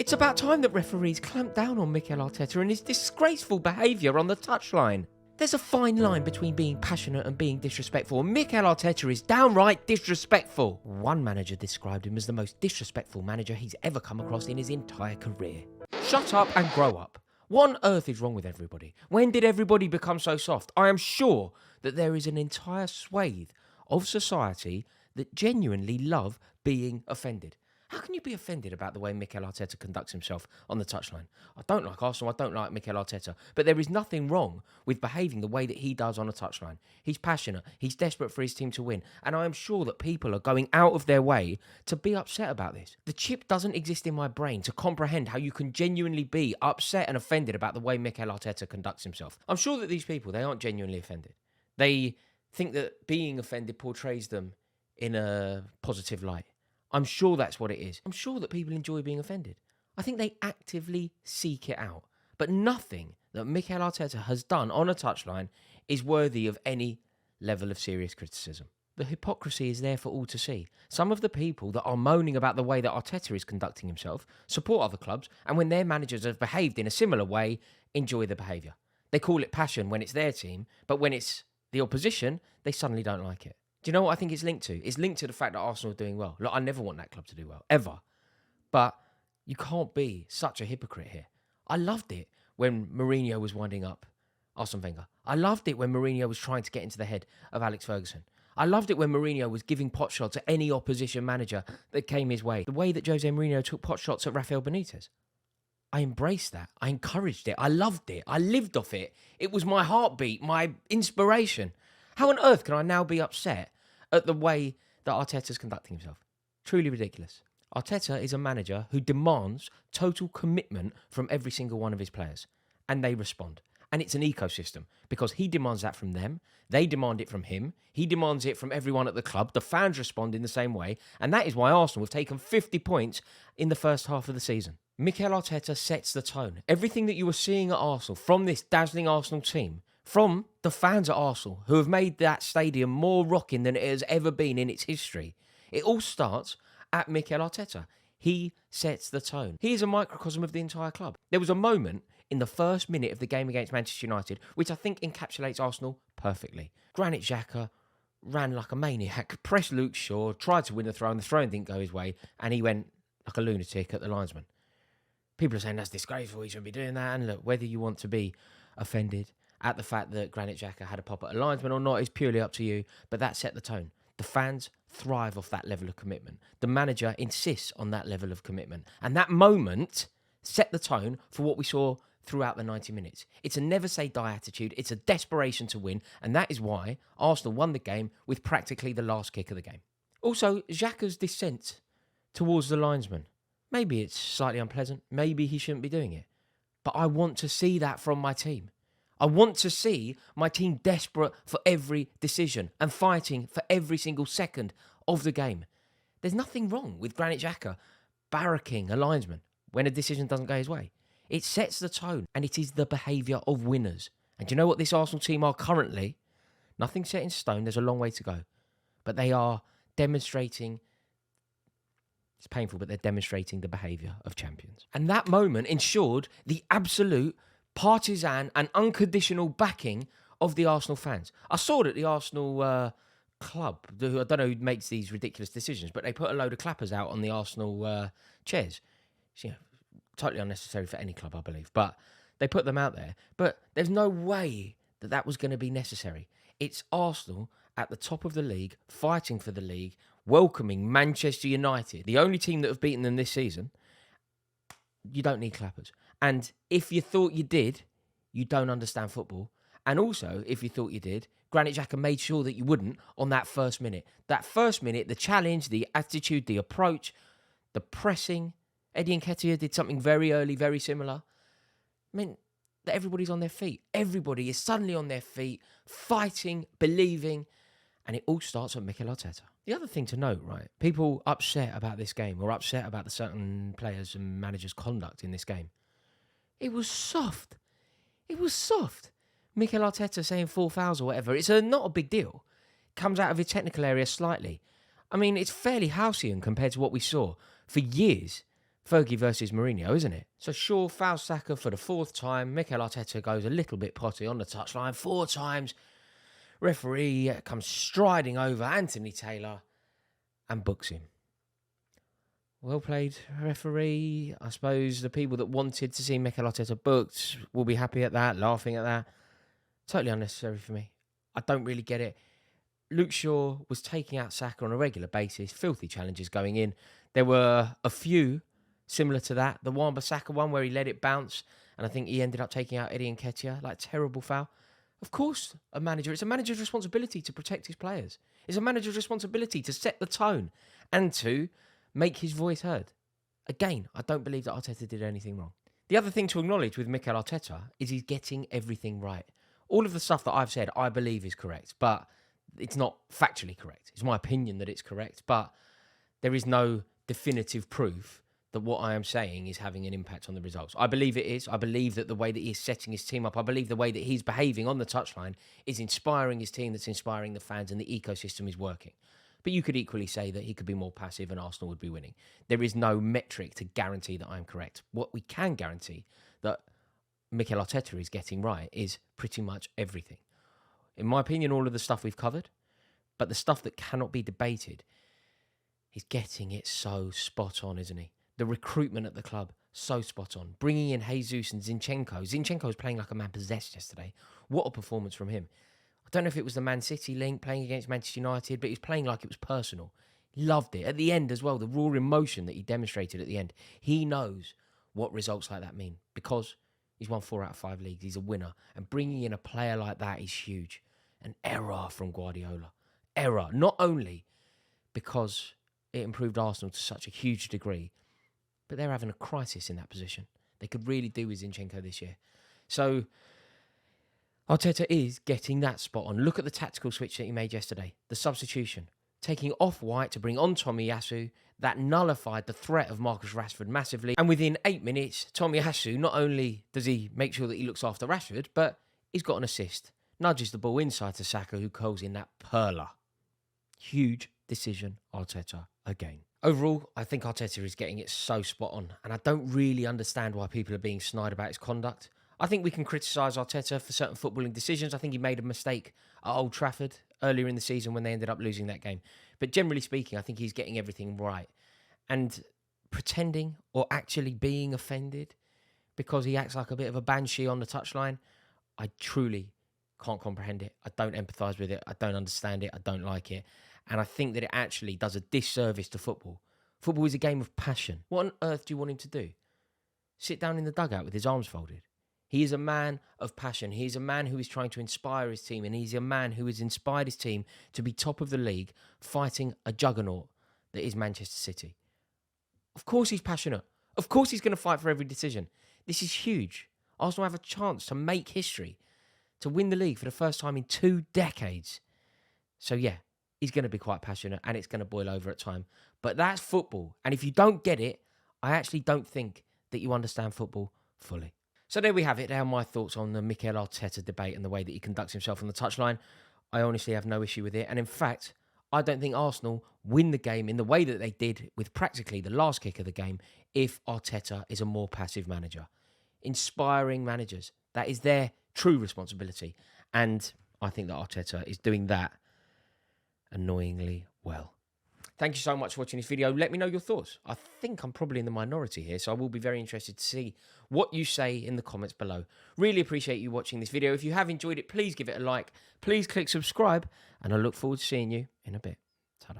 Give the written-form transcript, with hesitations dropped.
It's about time that referees clamp down on Mikel Arteta and his disgraceful behaviour on the touchline. There's a fine line between being passionate and being disrespectful, and Mikel Arteta is downright disrespectful. One manager described him as the most disrespectful manager he's ever come across in his entire career. Shut up and grow up. What on earth is wrong with everybody? When did everybody become so soft? I am sure that there is an entire swathe of society that genuinely love being offended. How can you be offended about the way Mikel Arteta conducts himself on the touchline? I don't like Arsenal, I don't like Mikel Arteta, but there is nothing wrong with behaving the way that he does on a touchline. He's passionate, he's desperate for his team to win, and I am sure that people are going out of their way to be upset about this. The chip doesn't exist in my brain to comprehend how you can genuinely be upset and offended about the way Mikel Arteta conducts himself. I'm sure that these people, they aren't genuinely offended. They think that being offended portrays them in a positive light. I'm sure that's what it is. I'm sure that people enjoy being offended. I think they actively seek it out. But nothing that Mikel Arteta has done on a touchline is worthy of any level of serious criticism. The hypocrisy is there for all to see. Some of the people that are moaning about the way that Arteta is conducting himself support other clubs, and when their managers have behaved in a similar way, enjoy the behaviour. They call it passion when it's their team, but when it's the opposition, they suddenly don't like it. Do you know what I think it's linked to? It's linked to the fact that Arsenal are doing well. Look, I never want that club to do well, ever. But you can't be such a hypocrite here. I loved it when Mourinho was winding up Arsene Wenger. I loved it when Mourinho was trying to get into the head of Alex Ferguson. I loved it when Mourinho was giving pot shots at any opposition manager that came his way. The way that Jose Mourinho took pot shots at Rafael Benitez. I embraced that. I encouraged it. I loved it. I lived off it. It was my heartbeat, my inspiration. How on earth can I now be upset at the way that Arteta's conducting himself? Truly ridiculous. Arteta is a manager who demands total commitment from every single one of his players, and they respond. And it's an ecosystem because he demands that from them, they demand it from him, he demands it from everyone at the club, the fans respond in the same way, and that is why Arsenal have taken 50 points in the first half of the season. Mikel Arteta sets the tone. Everything that you are seeing at Arsenal from this dazzling Arsenal team, from the fans at Arsenal, who have made that stadium more rocking than it has ever been in its history. It all starts at Mikel Arteta. He sets the tone. He is a microcosm of the entire club. There was a moment in the first minute of the game against Manchester United, which I think encapsulates Arsenal perfectly. Granit Xhaka ran like a maniac, pressed Luke Shaw, tried to win the throw didn't go his way, and he went like a lunatic at the linesman. People are saying that's disgraceful, he shouldn't be doing that, and look, whether you want to be offended at the fact that Granit Xhaka had a pop at a linesman or not is purely up to you, but that set the tone. The fans thrive off that level of commitment. The manager insists on that level of commitment. And that moment set the tone for what we saw throughout the 90 minutes. It's a never-say-die attitude. It's a desperation to win. And that is why Arsenal won the game with practically the last kick of the game. Also, Xhaka's descent towards the linesman. Maybe it's slightly unpleasant. Maybe he shouldn't be doing it. But I want to see that from my team. I want to see my team desperate for every decision and fighting for every single second of the game. There's nothing wrong with Granit Xhaka barracking a linesman when a decision doesn't go his way. It sets the tone, and it is the behaviour of winners. And do you know what this Arsenal team are currently? Nothing set in stone, there's a long way to go. But they are demonstrating, it's painful, but they're demonstrating the behaviour of champions. And that moment ensured the absolute partisan and unconditional backing of the Arsenal fans. I saw that the Arsenal club, who I don't know who makes these ridiculous decisions, but they put a load of clappers out on the Arsenal chairs. It's, totally unnecessary for any club, I believe, but they put them out there. But there's no way that that was going to be necessary. It's Arsenal at the top of the league, fighting for the league, welcoming Manchester United, the only team that have beaten them this season. You don't need clappers. And if you thought you did, you don't understand football. And also, if you thought you did, Granit Xhaka made sure that you wouldn't on that first minute. That first minute, the challenge, the attitude, the approach, the pressing. Eddie Nketiah did something very early, very similar. I mean, that everybody's on their feet. Everybody is suddenly on their feet, fighting, believing. And it all starts with Mikel Arteta. The other thing to note, right, people upset about this game or upset about the certain players and managers' conduct in this game. It was soft. It was soft. Mikel Arteta saying 4 fouls or whatever. It's not a big deal. Comes out of his technical area slightly. I mean, it's fairly halcyon compared to what we saw for years Fergie versus Mourinho, isn't it? So Shaw fouls Saka for the 4th time. Mikel Arteta goes a little bit potty on the touchline 4 times. Referee comes striding over Anthony Taylor and books him. Well played, referee. I suppose the people that wanted to see Mikel Arteta booked will be happy at that, laughing at that. Totally unnecessary for me. I don't really get it. Luke Shaw was taking out Saka on a regular basis. Filthy challenges going in. There were a few similar to that. The Wan-Bissaka one where he let it bounce, and I think he ended up taking out Eddie Nketiah. Like, terrible foul. Of course, it's a manager's responsibility to protect his players. It's a manager's responsibility to set the tone and to make his voice heard. Again, I don't believe that Arteta did anything wrong. The other thing to acknowledge with Mikel Arteta is he's getting everything right. All of the stuff that I've said, I believe is correct, but it's not factually correct. It's my opinion that it's correct, but there is no definitive proof that what I am saying is having an impact on the results. I believe it is. I believe that the way that he's setting his team up, I believe the way that he's behaving on the touchline is inspiring his team, that's inspiring the fans, and the ecosystem is working. But you could equally say that he could be more passive and Arsenal would be winning. There is no metric to guarantee that I'm correct. What we can guarantee that Mikel Arteta is getting right is pretty much everything. In my opinion, all of the stuff we've covered, but the stuff that cannot be debated, he's getting it so spot on, isn't he? The recruitment at the club, so spot on. Bringing in Jesus and Zinchenko. Zinchenko was playing like a man possessed yesterday. What a performance from him. I don't know if it was the Man City link playing against Manchester United, but he was playing like it was personal. Loved it. At the end as well, the raw emotion that he demonstrated at the end. He knows what results like that mean because he's won 4 out of 5 leagues. He's a winner. And bringing in a player like that is huge. An error from Guardiola. Error. Not only because it improved Arsenal to such a huge degree, but they're having a crisis in that position. They could really do with Zinchenko this year. So Arteta is getting that spot on. Look at the tactical switch that he made yesterday. The substitution. Taking off White to bring on Tomiyasu. That nullified the threat of Marcus Rashford massively. And within 8 minutes, Tomiyasu, not only does he make sure that he looks after Rashford, but he's got an assist. Nudges the ball inside to Saka, who calls in that perler. Huge decision, Arteta, again. Overall, I think Arteta is getting it so spot on, and I don't really understand why people are being snide about his conduct. I think we can criticise Arteta for certain footballing decisions. I think he made a mistake at Old Trafford earlier in the season when they ended up losing that game. But generally speaking, I think he's getting everything right. And pretending or actually being offended because he acts like a bit of a banshee on the touchline, I truly can't comprehend it. I don't empathise with it. I don't understand it. I don't like it. And I think that it actually does a disservice to football. Football is a game of passion. What on earth do you want him to do? Sit down in the dugout with his arms folded? He is a man of passion. He is a man who is trying to inspire his team, and he's a man who has inspired his team to be top of the league, fighting a juggernaut that is Manchester City. Of course he's passionate. Of course he's going to fight for every decision. This is huge. Arsenal have a chance to make history, to win the league for the first time in 2 decades. So yeah, he's going to be quite passionate, and it's going to boil over at time. But that's football. And if you don't get it, I actually don't think that you understand football fully. So there we have it. There are my thoughts on the Mikel Arteta debate and the way that he conducts himself on the touchline. I honestly have no issue with it. And in fact, I don't think Arsenal win the game in the way that they did with practically the last kick of the game if Arteta is a more passive manager. Inspiring managers. That is their true responsibility. And I think that Arteta is doing that annoyingly well. Thank you so much for watching this video. Let me know your thoughts. I think I'm probably in the minority here, so I will be very interested to see what you say in the comments below. Really appreciate you watching this video. If you have enjoyed it, please give it a like. Please click subscribe, and I look forward to seeing you in a bit. Ta-da.